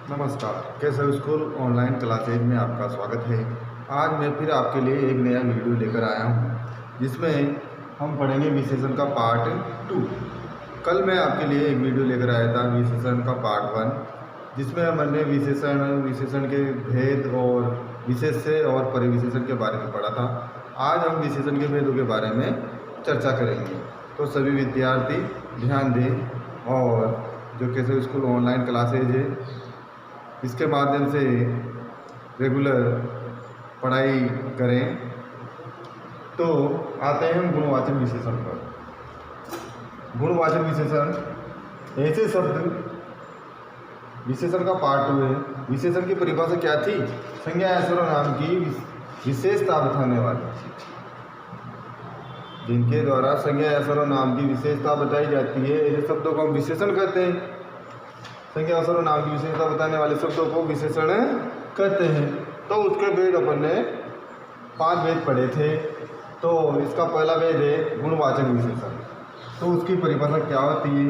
नमस्कार, Keshav school online classes में आपका स्वागत है। आज मैं फिर आपके लिए एक नया वीडियो लेकर आया हूँ जिसमें हम पढ़ेंगे विशेषण का पार्ट 2। कल मैं आपके लिए एक वीडियो लेकर आया था विशेषण का पार्ट 1, जिसमें हमने विशेषण के भेद और विशेष्य और परिविशेषण के बारे में पढ़ा था। आज हम विशेषण के भेदों के बारे में चर्चा करेंगे। तो सभी विद्यार्थी ध्यान दें और जो केशव स्कूल ऑनलाइन क्लासेज है इसके माध्यम से रेगुलर पढ़ाई करें। तो आते हैं हम गुणवाचक विशेषण पर। गुणवाचक विशेषण ऐसे शब्द, विशेषण का पार्ट 2 है। विशेषण की परिभाषा क्या थी? संज्ञा या सर्वनाम की विशेषता बताने वाली, जिनके द्वारा संज्ञा या सर्वनाम की विशेषता बताई जाती है ऐसे शब्दों को हम विशेषण कहते हैं। संज्ञा और सर्वनाम की विशेषता बताने वाले शब्दों को विशेषण कहते हैं। तो उसके भेद अपन ने 5 भेद पढ़े थे। तो इसका पहला भेद है गुणवाचक विशेषण। तो उसकी परिभाषा क्या होती है,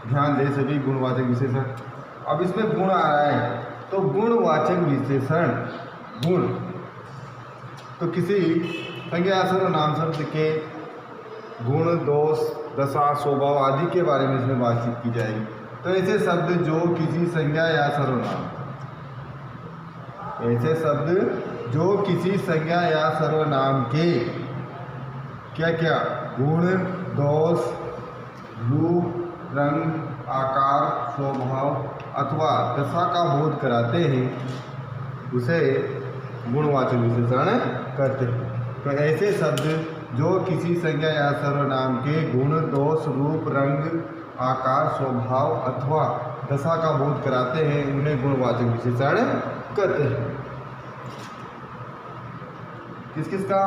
ध्यान दें सभी। गुणवाचक विशेषण, अब इसमें गुण आ रहा है तो गुणवाचक विशेषण, गुण तो किसी संज्ञा या सर्वनाम शब्द के गुण, दोष, दशा, स्वभाव आदि के बारे में इसमें बातचीत की जाएगी। तो ऐसे शब्द जो किसी संज्ञा या सर्वनाम, ऐसे शब्द जो किसी संज्ञा या सर्वनाम के क्या क्या गुण, दोष, रूप, रंग, आकार, स्वभाव अथवा दशा का बोध कराते हैं उसे गुणवाचक विशेषण कहते हैं। तो ऐसे शब्द जो किसी संज्ञा या सर्वनाम के गुण, दोष, रूप, रंग, आकार, स्वभाव अथवा दशा का बोध कराते हैं उन्हें गुणवाचक विशेषण कहते हैं। किस किस का?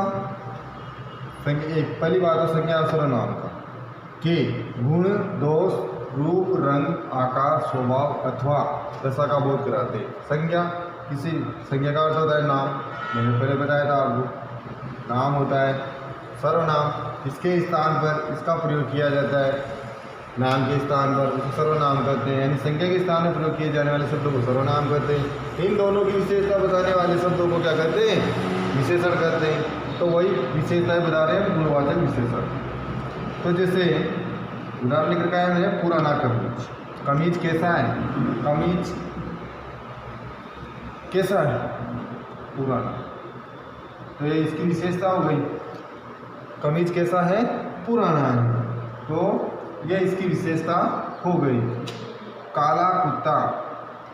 एक पहली बात है संज्ञा और सर्वनाम का कि गुण, दोष, रूप, रंग, आकार, स्वभाव अथवा दशा का बोध कराते हैं। संज्ञा, किसी संज्ञा का अर्थ होता है नाम, मैंने पहले बताया था आपको, नाम होता है। सर्वनाम, इसके स्थान पर इसका प्रयोग किया जाता है, नाम के स्थान पर उसे सर्वनाम कहते हैं, यानी संज्ञा के स्थान में प्रयोग किए जाने वाले शब्दों को सर्वनाम कहते हैं। इन दोनों की विशेषता बताने वाले शब्दों को क्या कहते हैं? विशेषण कहते हैं। तो वही विशेषताएं बता रहे हैं गुणवाचक विशेषण। तो जैसे उदाहरण लिख रखा है मैंने, पुराना कमीज। कमीज कैसा है? कमीज कैसा है? पुराना। तो ये इसकी विशेषता हो गई। कमीज कैसा है? पुराना है। तो यह इसकी विशेषता हो गई। काला कुत्ता,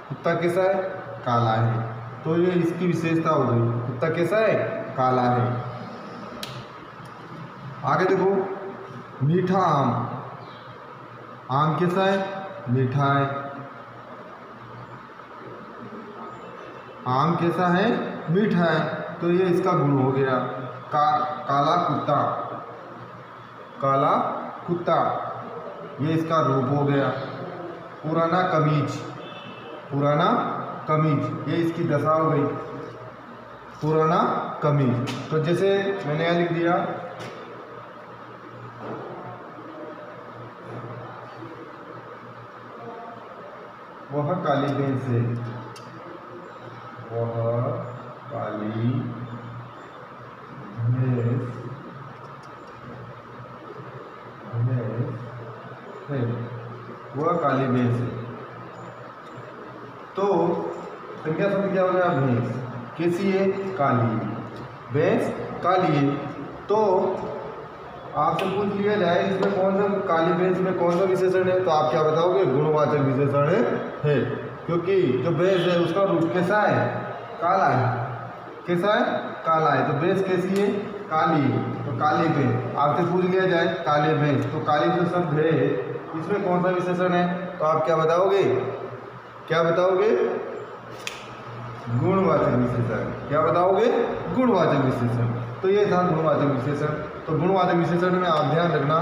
कुत्ता कैसा है? काला है। तो ये इसकी विशेषता हो गई, कुत्ता कैसा है? काला है। आगे देखो, मीठा आम, आम कैसा है? मीठा है। आम कैसा है? मीठा है। तो ये इसका गुण हो गया। काला कुत्ता, काला कुत्ता, ये इसका रूप हो गया। पुराना कमीज, पुराना कमीज, ये इसकी दशा हो गई। पुराना कमीज। तो जैसे मैंने यहाँ लिख दिया, वह काली भैंस है, वह काली भैंस है, वह काली भैंस है। तो संज्ञा शब्द क्या हो गया? भैंस। कैसी है? काली। भैंस काली है। तो आपसे पूछ लिया जाए इसमें कौन सा, काली भैंस में कौन सा विशेषण है, तो आप क्या बताओगे? गुणवाचक विशेषण है। क्योंकि जो भैंस है उसका रूप कैसा है? काला है। कैसा है? काला है। तो भैंस कैसी है? काली है। तो काली भैंस। आपसे पूछ लिया जाए काली भैंस, तो काली जो शब्द है इसमें कौन सा विशेषण है, तो आप क्या बताओगे? क्या बताओगे? गुणवाचक विशेषण। क्या बताओगे? गुणवाचक विशेषण। तो ये था गुणवाचक विशेषण। तो गुणवाचक विशेषण में आप ध्यान रखना,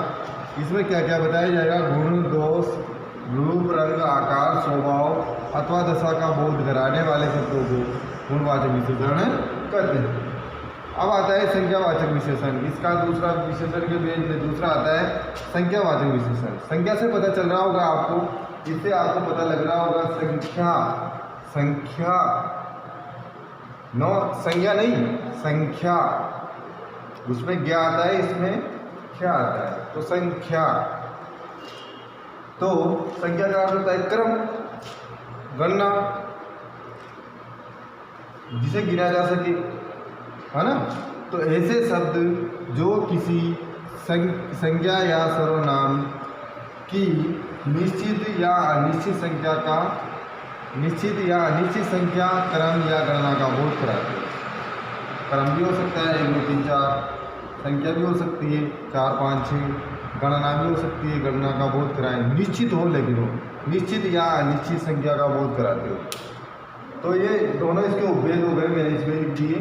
इसमें क्या क्या बताया जाएगा? गुण, दोष, रूप, रंग, आकार, स्वभाव अथवा दशा का बोध कराने वाले शब्दों को गुणवाचक विशेषण कहते हैं। अब आता है संख्यावाचक विशेषण। इसका दूसरा विशेषण के भेद में दूसरा आता है संख्यावाचक विशेषण। संख्या से पता चल रहा होगा आपको, इससे आपको पता लग रहा होगा संख्या संख्या, नो संज्ञा नहीं, संख्या, उसमें ज्ञा आता है, इसमें क्या आता है, तो संख्या। तो संख्या का अर्थ होता है क्रम, गणना, जिसे गिना जा सके, है ना। तो ऐसे शब्द जो किसी संज्ञा या सर्वनाम की निश्चित या अनिश्चित संख्या का, निश्चित या अनिश्चित संख्या, क्रम या गणना का बोध कराते हैं। क्रम भी हो सकता है 1 2 3 4, संख्या भी हो सकती है 4 5 6, गणना भी हो सकती है, गणना का बोध कराएं। निश्चित हो, लेकिन हो निश्चित या अनिश्चित संख्या का बोध कराते हो। तो ये दोनों इसके उपभेद हो गए, मैंने इसमें लिख दिए।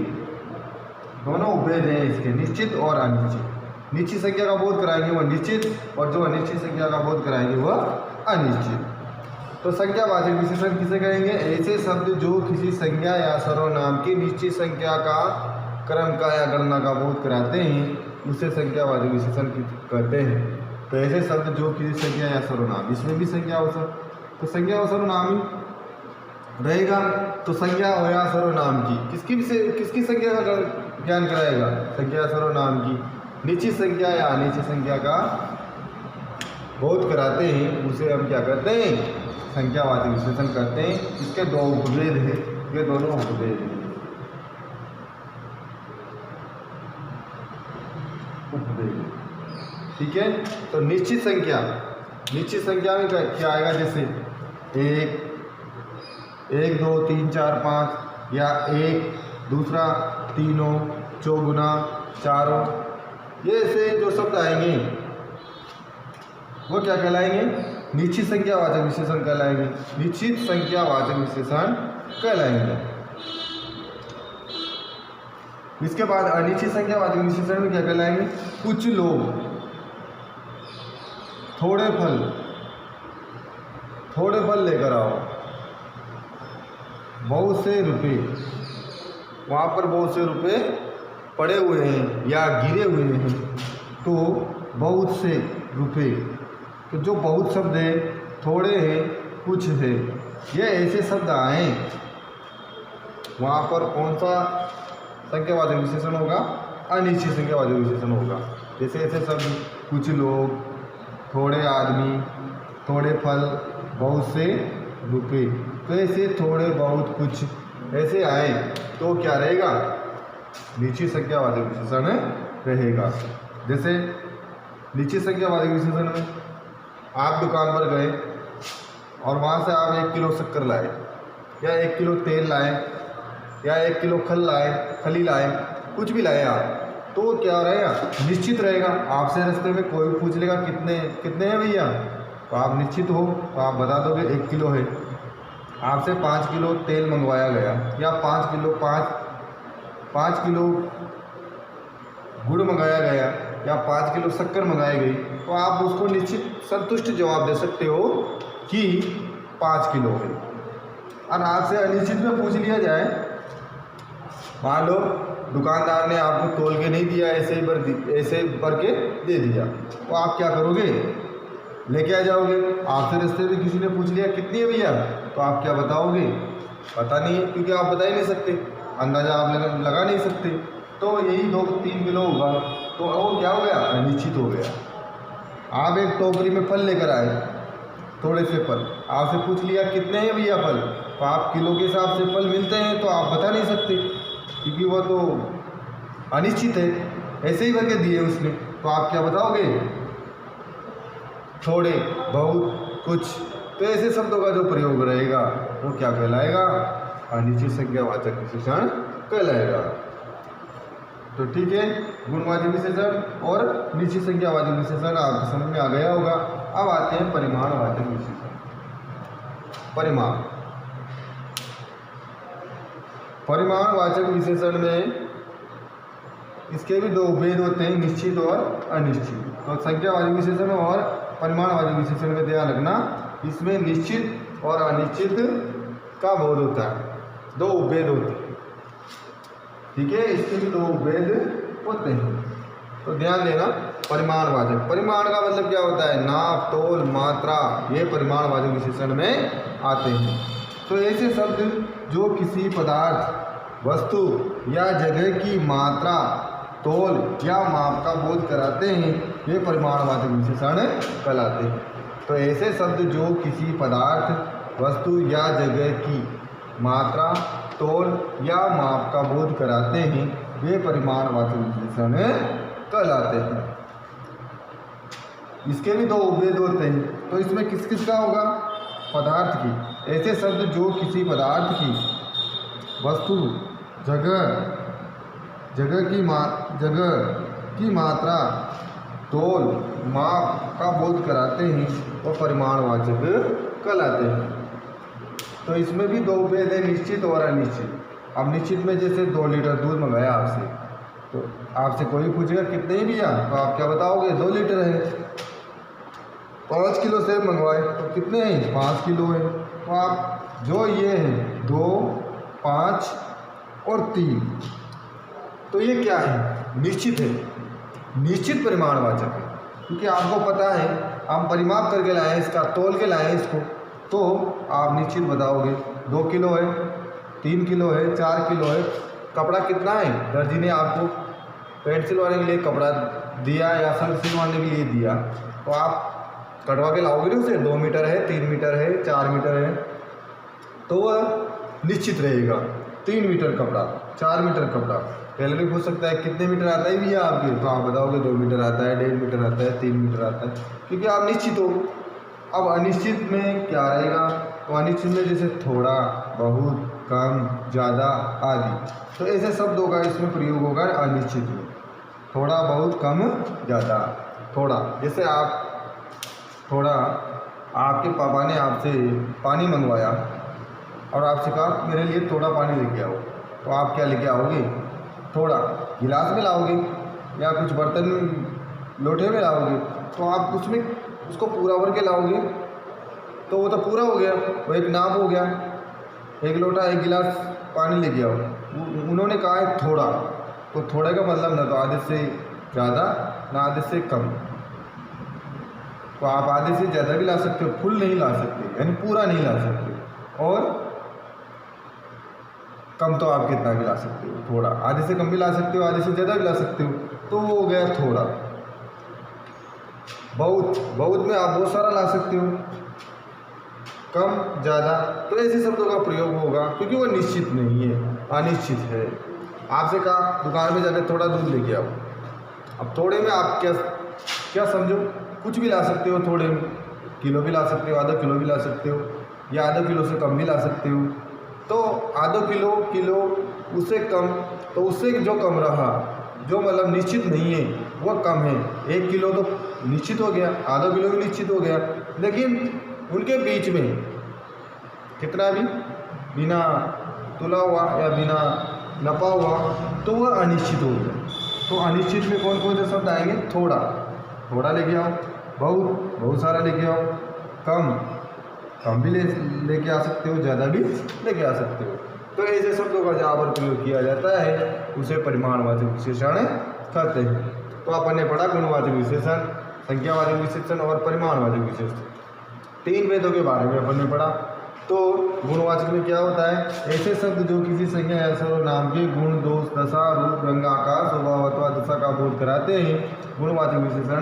दोनों उपभेद हैं इसके, निश्चित और अनिश्चित। निश्चित संख्या का बोध कराएंगे वह निश्चित, और जो अनिश्चित संख्या का बोध कराएंगे वह अनिश्चित। तो संख्यावाचक विशेषण किसे कहेंगे? ऐसे शब्द जो किसी संज्ञा या सर्वनाम की निश्चित संख्या का, क्रम का या गणना का बोध कराते हैं, उसे संख्यावाचक विशेषण कहते हैं। तो ऐसे शब्द जो किसी संज्ञा या सर्वनाम, इसमें भी संज्ञा हो तो संज्ञा और सर्वनाम ही रहेगा। तो संज्ञा हो या सर्वनाम की किसकी संख्या का ज्ञान कराएगा? संज्ञा सर्वनाम की निश्चित संख्या या अनिश्चित संख्या का बोध कराते हैं, उसे हम क्या करते हैं? संख्यावाचक विशेषण करते हैं। इसके दो उपभेद हैं, ये दोनों उपभेद हैं। उपभेद, ठीक है। तो निश्चित संख्या, निश्चित संख्या में क्या आएगा? जैसे 1 2 3 4 5, या 1 दूसरा, तीनों, चौगुना, चारों, ये ऐसे जो शब्द आएंगे वो क्या कहलाएंगे? निश्चित संख्यावाचक विशेषण कहलाएंगे। निश्चित संख्यावाचक विशेषण कहलाएंगे। इसके बाद अनिश्चित संख्यावाचक विशेषण में क्या कहलाएंगे? कुछ लोग, थोड़े फल लेकर आओ, बहुत से रुपए, वहाँ पर बहुत से रुपए पड़े हुए हैं या गिरे हुए हैं, तो बहुत से रुपए। तो जो बहुत शब्द है, थोड़े हैं, कुछ है, ये ऐसे शब्द आए, वहाँ पर कौन सा संख्यावाचक विशेषण होगा? अनिश्चित संख्यावाचक विशेषण होगा। जैसे ऐसे शब्द कुछ लोग, थोड़े आदमी, थोड़े फल, बहुत से रुपए, तो ऐसे थोड़े, बहुत, कुछ ऐसे आए तो क्या रहेगा? निश्चित संख्यावाचक विशेषण रहेगा। जैसे निश्चित संख्यावाचक विशेषण में आप दुकान पर गए और वहाँ से आप 1 किलो शक्कर लाए, या 1 किलो तेल लाए, या 1 किलो खली लाए, कुछ भी लाए आप, तो क्या रहेगा? निश्चित रहेगा। आपसे रास्ते में कोई पूछ लेगा कितने हैं भैया, तो आप निश्चित हो, तो आप बता दोगे 1 किलो है। आपसे 5 किलो तेल मंगवाया गया, या 5 किलो गुड़ मंगाया गया, या 5 किलो शक्कर मंगाई गई, तो आप उसको निश्चित संतुष्ट जवाब दे सकते हो कि 5 किलो है। और आपसे अनिश्चित में पूछ लिया जाए, मान लो दुकानदार ने आपको तोल के नहीं दिया, ऐसे भर के दे दिया, तो आप क्या करोगे? लेके आ जाओगे। आपसे रास्ते में किसी ने पूछ लिया कितनी है भैया, तो आप क्या बताओगे? पता नहीं है, क्योंकि आप बता ही नहीं सकते, अंदाजा आप लगा नहीं सकते। तो यही 2-3 किलो होगा, तो वो क्या हो गया? अनिश्चित हो गया। आप एक टोकरी में फल लेकर आए, थोड़े से फल, आपसे पूछ लिया कितने हैं भैया फल, तो आप किलो के हिसाब से फल मिलते हैं, तो आप बता नहीं सकते, क्योंकि वह तो अनिश्चित है, ऐसे ही भर के दिए उसने, तो आप क्या बताओगे? थोड़े, बहुत, कुछ। तो ऐसे शब्दों का जो प्रयोग रहेगा वो क्या कहलाएगा? अनिश्चित संख्यावाचक विशेषण कहलाएगा। तो ठीक है, गुणवाचक विशेषण और निश्चित संख्यावाचक विशेषण आपको समझ में आ गया होगा। अब आते हैं परिमाणवाचक विशेषण। परिमाणवाचक विशेषण में इसके भी 2 भेद होते हैं, निश्चित और अनिश्चित। तो संख्यावाचक विशेषण और परिमाणवाचक विशेषण में ध्यान रखना, इसमें निश्चित और अनिश्चित का बोध होता है, 2 उपभेद होते हैं, ठीक है। इसके भी 2 उपभेद होते हैं, तो ध्यान देना। परिमाणवाचक, परिमाण का मतलब क्या होता है? नाप, तोल, मात्रा, ये परिमाणवाचक विशेषण में आते हैं। तो ऐसे शब्द जो किसी पदार्थ, वस्तु या जगह की मात्रा, तोल या माप का बोध कराते हैं वे परिमाणवाचक विशेषण कहलाते हैं। तो ऐसे शब्द जो किसी पदार्थ, वस्तु या जगह की मात्रा, तोल या माप का बोध कराते हैं वे परिमाणवाचक विशेषण कहलाते हैं। इसके भी दो उपभेद होते हैं, तो इसमें किस किस का होगा? पदार्थ की। ऐसे शब्द जो किसी पदार्थ की, वस्तु, जगह की मात्रा, तोल, माप का बोध कराते हैं वो परिमाणवाचक कहलाते हैं। तो इसमें भी दो भेद है, निश्चित और अनिश्चित। अब निश्चित में जैसे 2 लीटर दूध मंगाया आपसे, तो आपसे कोई पूछेगा कितने ही भैया, तो आप क्या बताओगे? 2 लीटर है। 5 किलो सेब मंगवाए तो कितने हैं? 5 किलो है। तो आप जो ये है 2, 5 और 3, तो ये क्या है? निश्चित है, निश्चित परिमाणवाचक है। क्योंकि आपको पता है हम परिमाप करके लाए हैं, इसका तोल के लाए हैं इसको, तो आप निश्चित बताओगे 2 किलो है, 3 किलो है, 4 किलो है। कपड़ा कितना है? दर्जी ने आपको पैंट सिलवाने के लिए कपड़ा दिया या शर्ट सिलवाने के लिए दिया, तो आप कटवा के लाओगे ना उसे। 2 मीटर है, 3 मीटर है, 4 मीटर है, तो वह निश्चित रहेगा। 3 मीटर कपड़ा, 4 मीटर कपड़ा। टेलर भी पूछ सकता है कितने मीटर आता है भैया आपके, तो आप बताओगे 2 मीटर आता है, 1.5 मीटर आता है, 3 मीटर आता है, क्योंकि आप निश्चित हो। अब अनिश्चित में क्या रहेगा? तो अनिश्चित में जैसे थोड़ा, बहुत, कम, ज़्यादा आदि। तो ऐसे शब्दों का इसमें प्रयोग होगा अनिश्चित में। थोड़ा, बहुत, कम, ज़्यादा। थोड़ा, जैसे आप थोड़ा, आपके पापा ने आपसे पानी मंगवाया और आपसे कहा मेरे लिए थोड़ा पानी लेके आओ, तो आप क्या लेके आओगे? थोड़ा। गिलास में लाओगे या कुछ बर्तन में, लोटे में लाओगे, तो आप उसमें उसको पूरा भर के लाओगे, तो वो तो पूरा हो गया, वो एक नाप हो गया। 1 लोटा 1 गिलास पानी लेके आओ, उन्होंने कहा है थोड़ा, तो थोड़े का मतलब ना तो आधे से ज़्यादा ना आधे से कम। तो आप आधे से ज़्यादा भी ला सकते हो, फुल नहीं ला सकते, यानी पूरा नहीं ला सकते। और कम तो आप कितना भी ला सकते हो, थोड़ा। आधे से कम भी ला सकते हो, आधे से ज़्यादा भी ला सकते हो, तो वो हो गया थोड़ा। बहुत, बहुत में आप बहुत सारा ला सकते हो, कम, ज़्यादा। तो ऐसे शब्दों का प्रयोग होगा, क्योंकि वो निश्चित नहीं है, अनिश्चित है। आपसे कहा दुकान में जाकर थोड़ा दूध लेके आओ, अब थोड़े में आप क्या समझो? कुछ भी ला सकते हो। थोड़े में किलो भी ला सकते हो, आधा किलो भी ला सकते हो, या आधा किलो से कम भी ला सकते हो। तो आधा किलो, किलो, उससे कम, तो उससे जो कम रहा, जो मतलब निश्चित नहीं है, वह कम है। 1 किलो तो निश्चित हो गया, आधा किलो भी निश्चित हो गया, लेकिन उनके बीच में कितना भी बिना तुला हुआ या बिना नपा हुआ, तो वह अनिश्चित हो गया। तो अनिश्चित में कौन कौन से शब्द आएंगे? थोड़ा, थोड़ा लेके आओ, बहुत, बहुत सारा लेके आओ, कम, कम भी लेके आ सकते हो, ज़्यादा भी लेके आ सकते हो। तो ऐसे शब्दों का जहाँ पर प्रयोग किया जाता है उसे परिमाणवाचक विशेषण कहते हैं। तो अपन ने पढ़ा गुणवाचक विशेषण, संख्यावाचक विशेषण और परिमाणवाचक विशेषण। 3 भेदों के बारे में अपन ने पढ़ा। तो गुणवाचक में क्या होता है? ऐसे शब्द जो किसी संज्ञा या सर्वनाम के गुण, दोष, दशा, रूप, रंग, आकार, स्वभाव अथवा दशा का बोध कराते हैं, गुणवाचक विशेषण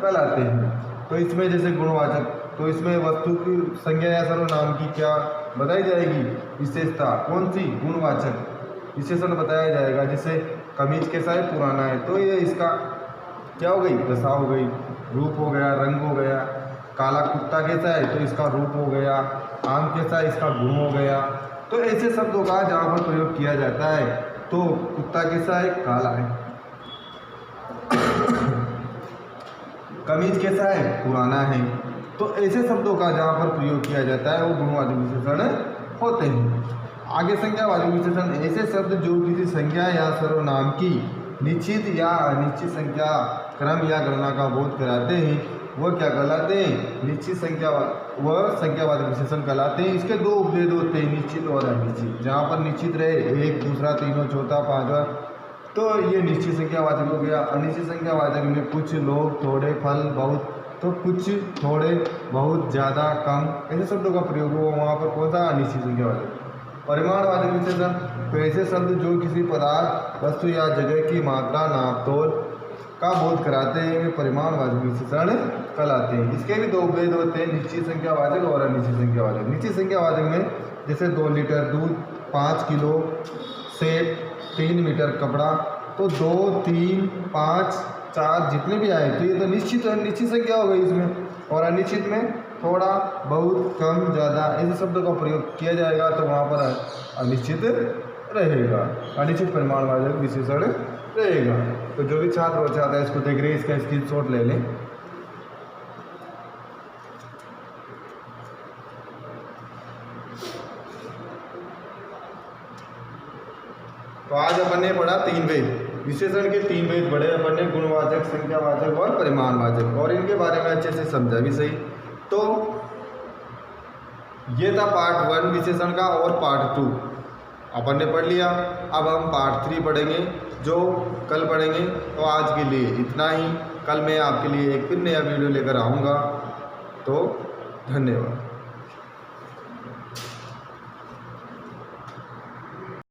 कहलाते हैं। तो इसमें जैसे गुणवाचक, तो इसमें वस्तु की संज्ञा या सर्वनाम की क्या बताई जाएगी? विशेषता। कौन सी? गुणवाचक विशेषण बताया जाएगा। जैसे कमीज कैसा है? पुराना है, तो ये इसका क्या हो गई? दशा हो गई। रूप हो गया, रंग हो गया। काला कुत्ता कैसा है? तो इसका रूप हो गया। आम कैसा है? इसका गुण हो गया। तो ऐसे शब्दों का जहाँ पर प्रयोग किया जाता है, तो कुत्ता कैसा है? काला है। कमीज कैसा है? पुराना है। तो ऐसे शब्दों का जहाँ पर प्रयोग किया जाता है वो गुणवाचक विशेषण होते हैं। आगे संख्यावाचक विशेषण, ऐसे शब्द जो किसी संज्ञा या सर्वनाम की निश्चित या अनिश्चित संख्या, क्रम या गणना का बोध कराते हैं, वह क्या कहलाते हैं? निश्चित संख्या, वह संख्यावाचक विशेषण कहलाते हैं। इसके 2 उपभेद होते हैं, निश्चित और अनिश्चित। जहाँ पर निश्चित रहे 1, दूसरा, तीनों, चौथा, पांचवा, तो ये निश्चित संख्यावाचक हो गया। अनिश्चित संख्यावाचक में कुछ, लोग, थोड़े, फल, बहुत, तो कुछ, थोड़े, बहुत, ज़्यादा, कम, ऐसे शब्दों का प्रयोग हुआ। वहाँ पर कौन कौन सा? अनिश्चित संख्यावाचक। परिमाणवाचक विशेषण तो ऐसे शब्द जो किसी पदार्थ, वस्तु या जगह की मात्रा, नाप तोल का बोध कराते हैं, वे परिमाणवाचक विशेषण कहलाते हैं। इसके भी दो भेद होते हैं, निश्चित संख्यावाचक और अनिश्चित संख्यावाचक। निश्चित संख्यावाचक में जैसे 2 लीटर दूध, 5 किलो सेब, 3 मीटर कपड़ा, तो 2, 3, 5, 4 जितने भी आए तो ये तो निश्चित संख्या हो गई इसमें। और अनिश्चित में थोड़ा, बहुत, कम, ज़्यादा ऐसे शब्दों का प्रयोग किया जाएगा तो वहाँ पर अनिश्चित रहेगा, अनिश्चित परिमाणवाचक विशेषण रहेगा। तो जो भी छात्र बच्चा आता है इसको देख रहे हैं, इसका स्क्रीनशॉट ले लें। तो आज अपन ने पढ़ा 3 भेद, विशेषण के 3 भेद पढ़े अपन ने, गुणवाचक, संख्यावाचक और परिमाणवाचक, और इनके बारे में अच्छे से समझा भी सही। तो ये था पार्ट 1 विशेषण का, और पार्ट 2 अपन ने पढ़ लिया। अब हम पार्ट 3 पढ़ेंगे जो कल पढ़ेंगे। तो आज के लिए इतना ही, कल मैं आपके लिए एक फिर नया वीडियो लेकर आऊँगा। तो धन्यवाद।